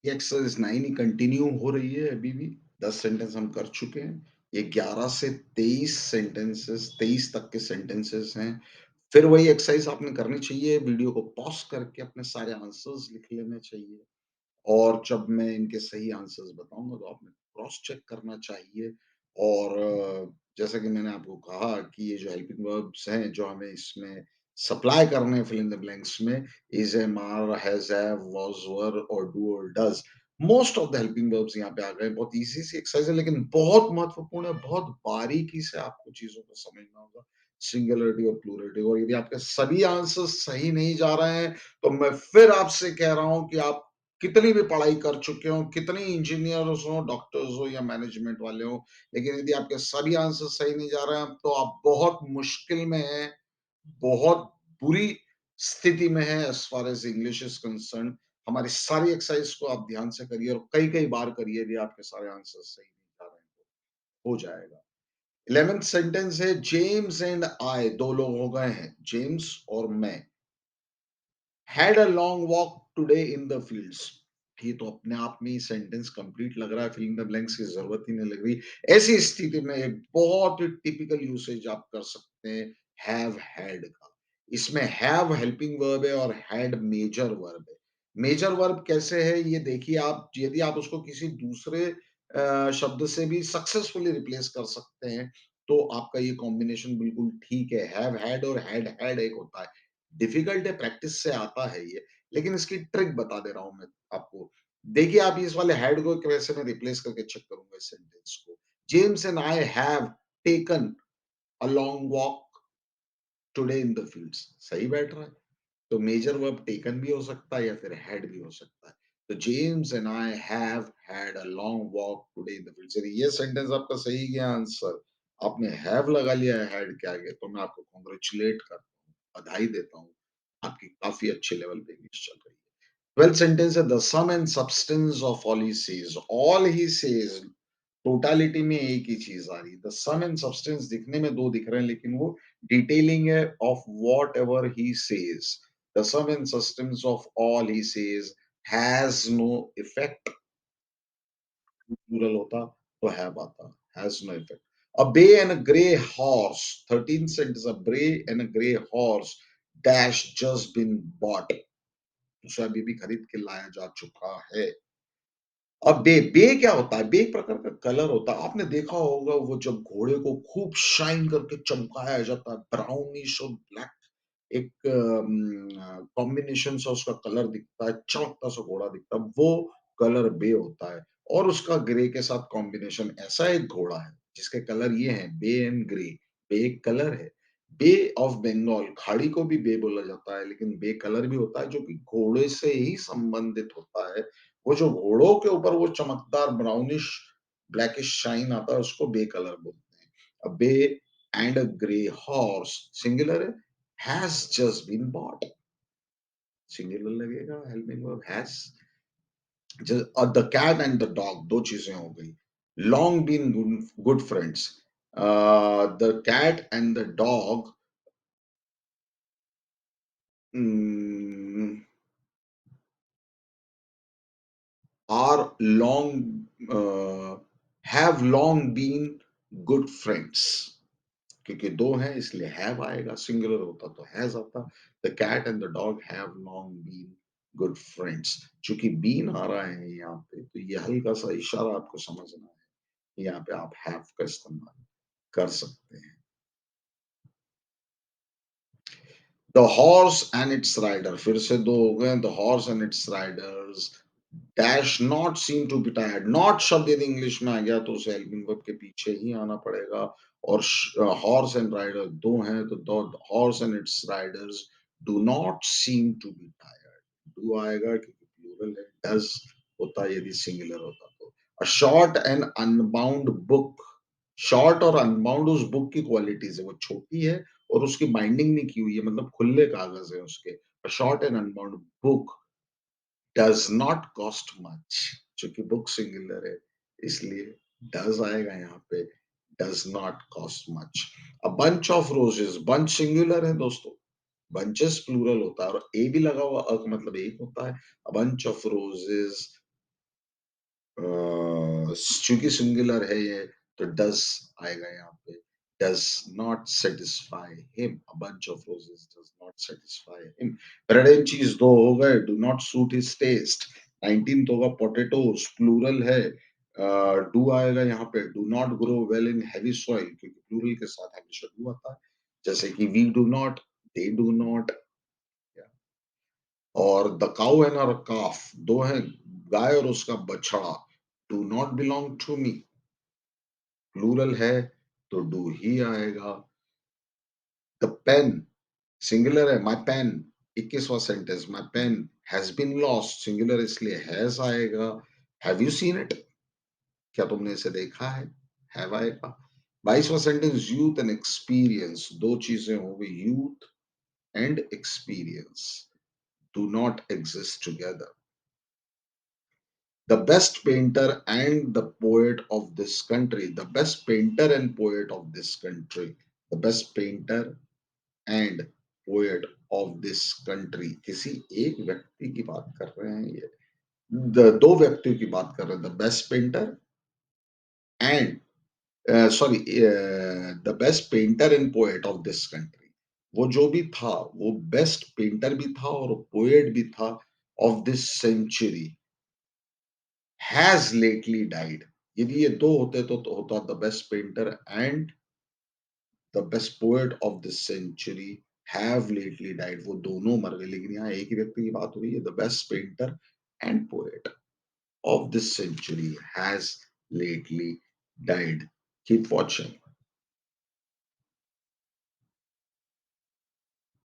ये एक्सरसाइज 9 ही कंटिन्यू हो रही है अभी भी। 10 सेंटेंस हम कर चुके हैं। ये 11 से 23 सेंटेंसेस 23 तक के सेंटेंसेस हैं। फिर वही एक्सरसाइज आपने करनी चाहिए, वीडियो को पॉज़ करके अपने सारे आंसर्स लिख लेने चाहिए। और जब मैं इनके सही आंसर्स बताऊँगा तो आपने क्रॉस चेक करना चाहिए। और जैसा कि मैंने आपको कहा कि ये जो हेल्पिंग वर्ब्स हैं, जो हमें इसमें सप्लाई करने हैं फिल इन द ब्लैंक्स में, is, am, are, has, have, was, were और डू और does. Most of the helping verbs यहाँ पे आ गए। बहुत ईज़ी सी एक्सरसाइज़ है लेकिन बहुत महत्वपूर्ण है, बहुत बारीकी से आपको चीज़ों को समझना होगा, सिंगुलैरिटी और प्लूरैलिटी। और यदि आपके सभी आंसर्स सही नहीं जा रहे हैं, तो मैं फिर आपसे कह रहा हूँ कि आप कितनी भी पढ़ाई कर चुके हो, कितने इंजीनियर्स हो, डॉक्टर्स हो या मैनेजमेंट वाले हो, लेकिन यदि आपके सभी आंसर सही नहीं जा रहे हैं, तो आप बहुत मुश्किल में हैं, बहुत बुरी स्थिति में हैं as far as English is concerned. हमारी सारी एक्सरसाइज़ को आप ध्यान से करिए और कई-कई बार करिए यदि आपके सारे आंसर सही नहीं जा रहे हैं तो, हो जाएगा। 11th सेंटेंस है जेम्स एंड आई 2 लोग हो गए हैं, जेम्स और मैं। Had a long walk today in the fields. ये तो अपने आप में ही सेंटेंस कंप्लीट लग रहा है, फिल इन द ब्लैंक्स की जरूरत ही नहीं लग रही। ऐसी स्थिति में एक बहुत ही टिपिकल यूसेज आप कर सकते हैं हैव हैड का। इसमें हैव हेल्पिंग वर्ब है और हैड मेजर वर्ब है। मेजर वर्ब कैसे है ये देखिए आप, यदि आप उसको किसी दूसरे शब्द से भी सक्सेसफुली रिप्लेस कर सकते हैं तो आपका ये कॉम्बिनेशन बिल्कुल ठीक है। हैव हैड और हैड हैड एक होता है। डिफिकल्ट है, प्रैक्टिस से आता है ये, लेकिन इसकी ट्रिक बता दे रहा हूँ मैं आपको। देखिए आप इस वाले हैड को कैसे मैं रिप्लेस करके चेक करूँगा इस सेंटेंस को। James and I have taken a long walk today in the fields. सही बैठ रहा है। तो मेजर वर्ब टेकन भी हो सकता है या फिर हैड भी हो सकता है। तो James and I have had a long walk today in the fields. यदि ये सेंटेंस आपका सही गया आंसर, आपने हैव लगा लिया है हैड के आगे, तो मैं आपको कांग्रेचुलेट करता हूँ, बधाई देता हूँ। आपकी काफ़ी अच्छे लेवल पे इंग्लिश चल रही है। 12th सेंटेंस है the sum and substance of all he says. All he says totality में एक ही चीज आ रही है। द सम एंड सब्सटेंस दिखने में 2 दिख रहे हैं लेकिन वो डिटेलिंग है of whatever he says. The sum and substance of all he says has no effect. Plural होता तो हैव आता, has no effect. A bay and a grey horse. 13th sentence, a bay and a grey horse dash just been bought. उसे अभी भी खरीद के लाया जा चुका है। अब बे बे क्या होता है? बे एक प्रकार का कलर होता है। आपने देखा होगा वो जब घोड़े को खूब शाइन करके चमकाया जाता है, ब्राउनिश और ब्लैक एक कॉम्बिनेशन सा उसका कलर दिखता है, चमकता सा घोड़ा दिखता है, वो कलर बे होता है। और उसका ग्रे के साथ कॉम्बिनेशन ऐसा एक घोड़ा है, जिसके कलर ये हैं बे एंड ग्रे। बे एक कलर है। बे ऑफ बंगाल, खाड़ी को भी बे बोला जाता है, लेकिन बे कलर भी होता है जो कि घोड़े से ही संबंधित होता है। वो जो घोड़ों के ऊपर वो चमकदार ब्राउनिश ब्लैकिश शाइन आता है उसको बे कलर बोलते हैं। A bay and a grey horse singular है, has just been bought. Singular लगेगा हेल्पिंग वर्ब हैज। और the cat and the dog 2 चीजें हो गई। Long been good friends. The cat and the dog are long have long been good friends। क्योंकि 2 हैं इसलिए have आएगा, सिंगुलर होता तो हैज़ आता। The cat and the dog have long been good friends. चूँकि बीन आ रहा है यहाँ पे, तो ये हल्का-सा इशारा आपको समझना है। यहाँ पे आप हैव का इस्तेमाल कर सकते हैं। The horse and its rider फिर से 2 हो गए। The horse and its riders dash not seem to be tired. Not शब्द यदि इंग्लिश में आ गया तो उसे हेल्पिंग वर्ब के पीछे ही आना पड़ेगा। और हॉर्स एंड राइडर 2 हैं तो the horse and its riders do not seem to be tired. Do आएगा क्योंकि प्लूरल है। डज होता यदि सिंगुलर होता तो। A short and unbound book. Short और अनबाउंड उस बुक की क्वालिटीज है। वो छोटी है और उसकी बाइंडिंग नहीं की हुई है, मतलब खुले कागज है उसके। A short and unbound book does not cost much. चूँकि बुक सिंगुलर है, इसलिए डज़ आएगा यहाँ पे। Does not cost much. A bunch of roses, bunch singular है दोस्तों, बंचेस प्लूरल होता है और ए भी लगा हुआ अ का मतलब एक होता है। अ बंच ऑफ रोजेस चूंकि सिंगुलर है ये, तो डज आएगा यहाँ पे। Does not satisfy him, a bunch of roses does not satisfy him. Bread and cheese दो हो गए, do not suit his taste. 19th होगा पोटैटोस, प्लूरल है। डू आएगा यहाँ पे, do not grow well in heavy soil, क्योंकि plural के साथ हमेशा डू आता है, जैसे कि we do not, they do not. और the cow and her calf, दो हैं, गाय और उसका बछड़ा। Do not belong to me, plural है तो डू ही आएगा। द पेन, सिंगुलर है, माय पेन, 21वां sentence, my pen has been lost, singular इसलिए हैज आएगा। हैव यू सीन इट, क्या तुमने इसे देखा है, हैव आएगा। 22वां सेंटेंस, यूथ एंड एक्सपीरियंस, दो चीजें हो गई, youth and experience do not exist together. The best painter and the poet of this country, the best painter and poet of this country, the best painter and poet of this country, किसी एक व्यक्ति की बात कर रहे हैं ये, दो व्यक्तियों की बात कर रहे हैं, the best painter and, sorry, the best painter and poet of this country. वो जो भी था, वो बेस्ट पेंटर भी था और पोएट भी था of this century, has lately died। यदि ये दो होते तो होता the best painter and the best poet of this century have lately died, वो दोनों मर गए, लेकिन यहाँ एक ही व्यक्ति की बात हो रही है, the best painter and poet of this century has lately died. Keep watching.